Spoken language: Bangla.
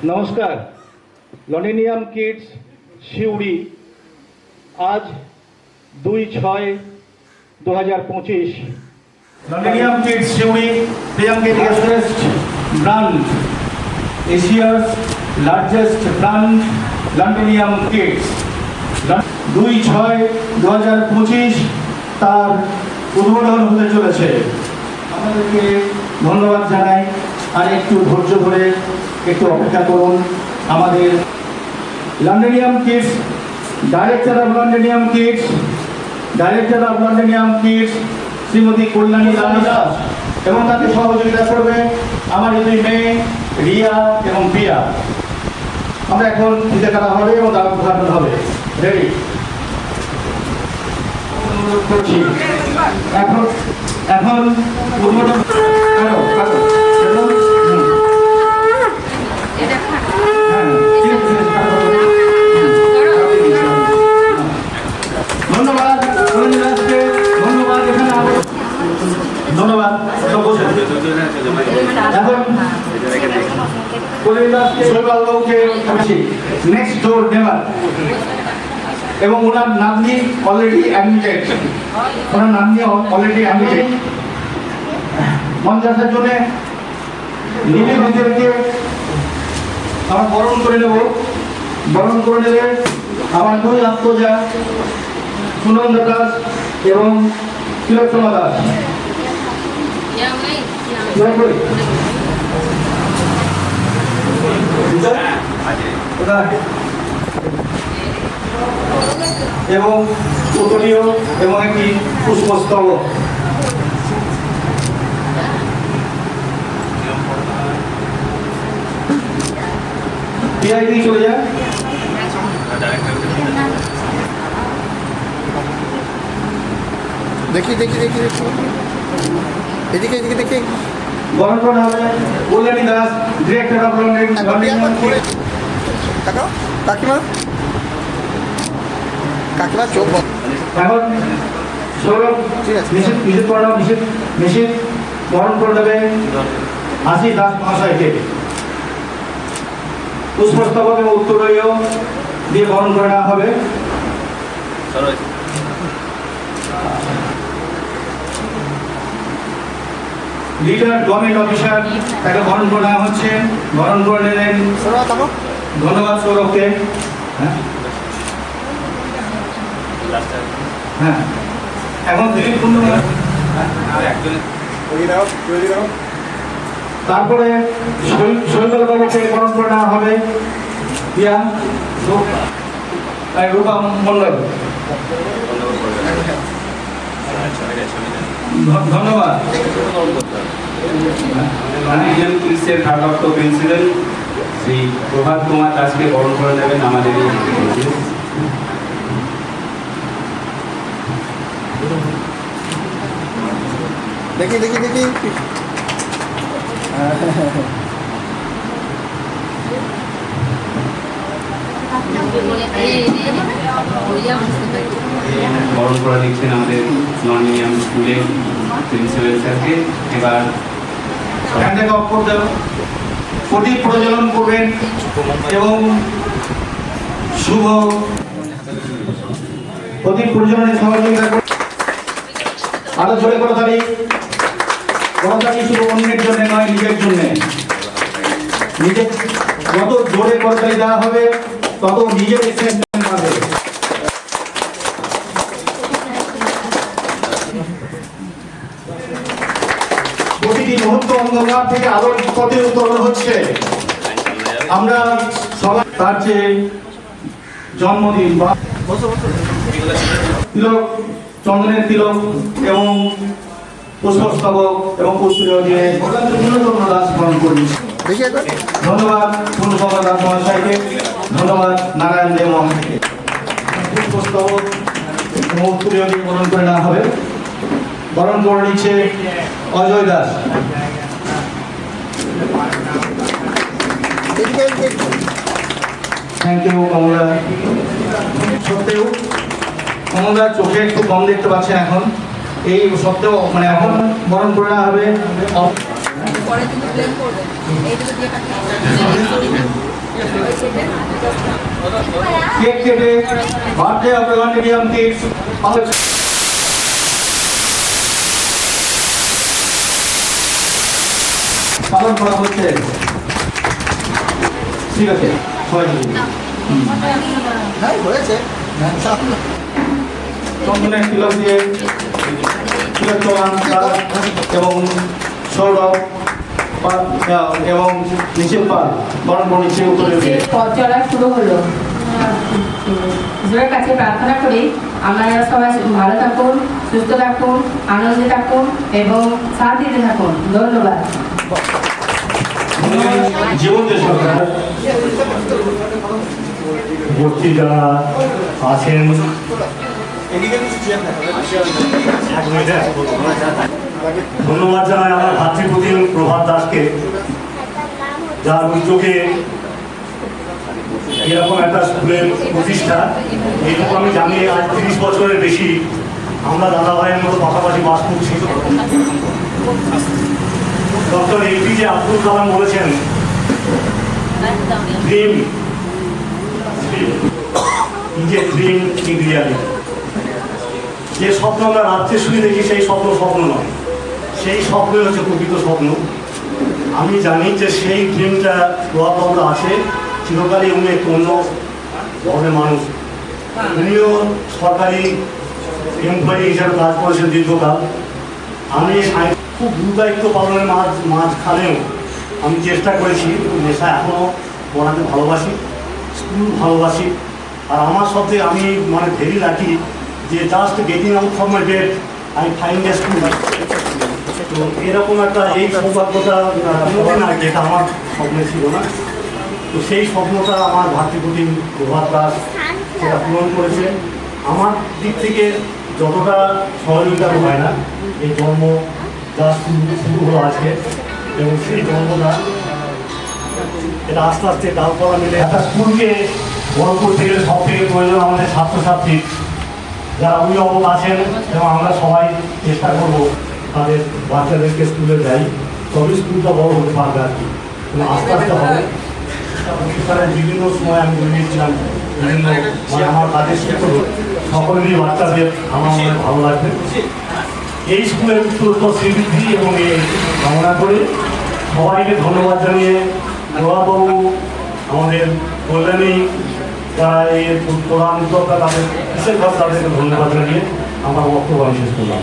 নমস্কার। লন্ডেনিয়াম কিডস সিউড়ি আজ 2/6/2025 লন্ডেনিয়াম কিডস সিউড়ি প্রিয়াঙ্কের লার্জেস্ট ব্রান্ড, এশিয়ার লার্জেস্ট ব্রান্ড লন্ডেনিয়াম কিডস 2/6/2025 তার উদ্বোধন হতে চলেছে। আপনাদেরকে ধন্যবাদ জানাই। আর একটু ধৈর্য ধরে একটু অপেক্ষা করুন। আমাদের Londonium kids director of Londonium kids Shrimati Kalyani Rani Das এবং তাকে সহযোগিতা করবে আমার দুই মেয়ে রিয়া এবং পিয়া। আমরা এখন ফিতে কাটা হবে এবং তার উদ্ঘাটন হবে। রেডি? করছি এখন এখন উদ্বোধন ধন্যবাদ। ধন্যবাদ। এখন নেক্সট ডোর নেভার এবং ওনার নাতনি অলরেডি অ্যাডমিটেড। মঞ্চে আসার জন্য নিজেদেরকে আমরা বরণ করে নেব। বরণ করে নেবে আমার দুই আত্মজা সুনন্দ দাস এবং তিলোত্তমা দাস। এবং উত্তরীয় এবং একটি পুষ্পস্তবক। চলে যায়। দেখি এদিকে দেখি বরণ করা হবে কল্যাণী দাস, ডিরেক্টর অফ কাকিমা চোখ এখন সৌরভ নিশ্চিত বরণ করে দেবে আশি দাস মহাশয়কে। পুষ্পস্তবক এবং উত্তরীয় দিয়ে বরণ করে নেওয়া হবে। লিডার গভর্নমেন্ট অফিসার তাকে বরণ করে নেওয়া হচ্ছে। বরণ করে নিলেন। ধন্যবাদ সৌরভকে। হ্যাঁ এখন দিলীপ কুন্ডু। তারপরে শৈলবাবুকে বরণ করে নেওয়া হবে। রূপা মন্ডল। ধন্যবাদ। লন্ডেনিয়াম কিডসের ভারপ্রাপ্ত প্রিন্সিপাল শ্রী প্রভাত কুমার দাসকে বরণ করে নেবেন আমাদের এই দেখি বরণ করে দিচ্ছেন আমাদের লন্ডেনিয়াম স্কুলের প্রিন্সিপাল স্যারকে। এবার প্রদীপ প্রজ্বলন করবেন এবং শুভ প্রদীপ প্রজ্বলনের সহযোগিতা করবেন। আরো জোরে করতালি শুধু অন্যের জন্য নয়, নিজের জন্য। নিজের যত জোরে করতালি দেওয়া হবে তত নিজের এক্সাইটমেন্ট পাবে। প্রতিটি মুহূর্ত অন্ধকার থেকে আলোর পথে উত্তোলন হচ্ছে। আমরা সবাই তার যে জন্মদিন বা তিলক, চন্দনের তিলক এবং পুষ্পস্তবক এবং পুষ্পীয় দিয়ে পূর্ণচন্দ্র দাস গ্রহণ করি। ধন্যবাদ পূর্ণচন্দ্র দাস মহাশয়কে। ধন্যবাদ নারায়ণ দেব মহাশয়কে। পুষ্পস্তবক এবং পুষ্পীয় দিয়ে গ্রহণ করে নেওয়া হবে। বরণ করে নিচ্ছে অজয় দাস। থ্যাংক ইউ কমলা। সত্ত্বেও কমলা চোখে একটু কম দেখতে পাচ্ছেন এখন। এই সত্ত্বেও মানে এখন বরণ করে নেওয়া হবে। কেক কেটে বার্থডে অগ্রগণ্য নিয়মটি পালন করা হচ্ছে। ঠিক আছে, সবাই মিলে। হ্যাঁ হয়েছে চন্দনের তিলক দিয়ে তিলক চৌহান স্যার এবং সৌরভ এবং নিখিল পাল বরণ নিচে উত্তরে পথ চলা শুরু হলো। ঈশ্বরের কাছে প্রার্থনা করি আপনারা সবাই ভালো থাকুন, সুস্থ থাকুন, আনন্দে থাকুন এবং সাথ দিতে থাকুন। ধন্যবাদ। জীবন্ত সরকার ভর্তি যারা আছেন ধন্যবাদ জানাই আমার ভাতৃপতি প্রভাত দাসকে, যার উদ্যোগে এরকম একটা স্কুলের প্রতিষ্ঠা। এইটুকু আমি জানি আজ 30 বছরের বেশি আমরা দাদা ভাইয়ের মতো পাশাপাশি বাস করছি। ডক্টর এপিজে আব্দুল কালাম বলেছেন, ড্রিম ড্রিম ইন রিয়ালিটি। যে স্বপ্ন আমরা রাত্রে শুয়ে দেখি সেই স্বপ্ন স্বপ্ন নয়, সেই স্বপ্নই হচ্ছে প্রকৃত স্বপ্ন। আমি জানি যে সেই ড্রিমটা প্রভাববাবুর আছে, চিরকালই উনি একটু অন্য ধরনের মানুষ। উনিও সরকারি এমপ্লয়ি হিসাবে কাজ করেছেন দীর্ঘকাল। আমি খুব গুরুদায়িত্ব পালনের মাঝখানেও আমি চেষ্টা করেছি, নেশা এখনও পড়াতে ভালোবাসি, স্কুল ভালোবাসি। আর আমার সাথে আমি মানে ভেরি লাকি যে just getting out from my bed I find a school. তো এরকম একটা এই সৌভাগ্যটা কোনোদিন আর যেটা আমার স্বপ্নে ছিল না। তো সেই স্বপ্নটা আমার ভাতৃপতি প্রভাত দাস সেটা পূরণ করেছে। আমার দিক থেকে যতটা সহযোগিতা হয় না, এই জন্ম যা শুরু হলো আজকে, এবং সেই জন্মটা এটা আস্তে আস্তে ডালপালা মিলে একটা স্কুলকে বড় করতে গেলে সব থেকে প্রয়োজন আমাদের ছাত্রছাত্রী যারা অভিভাবক আছেন, এবং আমরা সবাই চেষ্টা করবো তাদের বাচ্চাদেরকে স্কুলে যাই, তবে স্কুলটা বড় হতে পারবে আর কি। আস্তে আস্তে হবে। প্রতিষ্ঠানের বিভিন্ন সময় আমি বেরিয়েছিলাম, বিভিন্ন আমার কাজের ক্ষেত্রে সকলেরই বাচ্চাদের আমার মনে ভালো লাগবে। এই স্কুলের উত্তরোত্তর শ্রীবৃদ্ধি এবং এই কামনা করে সবাইকে ধন্যবাদ জানিয়ে প্রভাতবাবু আমাদের কল্যাণী যারা এর প্রধান উদ্যোক্তা তাদের বিশেষভাবে তাদেরকে ধন্যবাদ জানিয়ে আমার বক্তব্য আমি শেষ করলাম।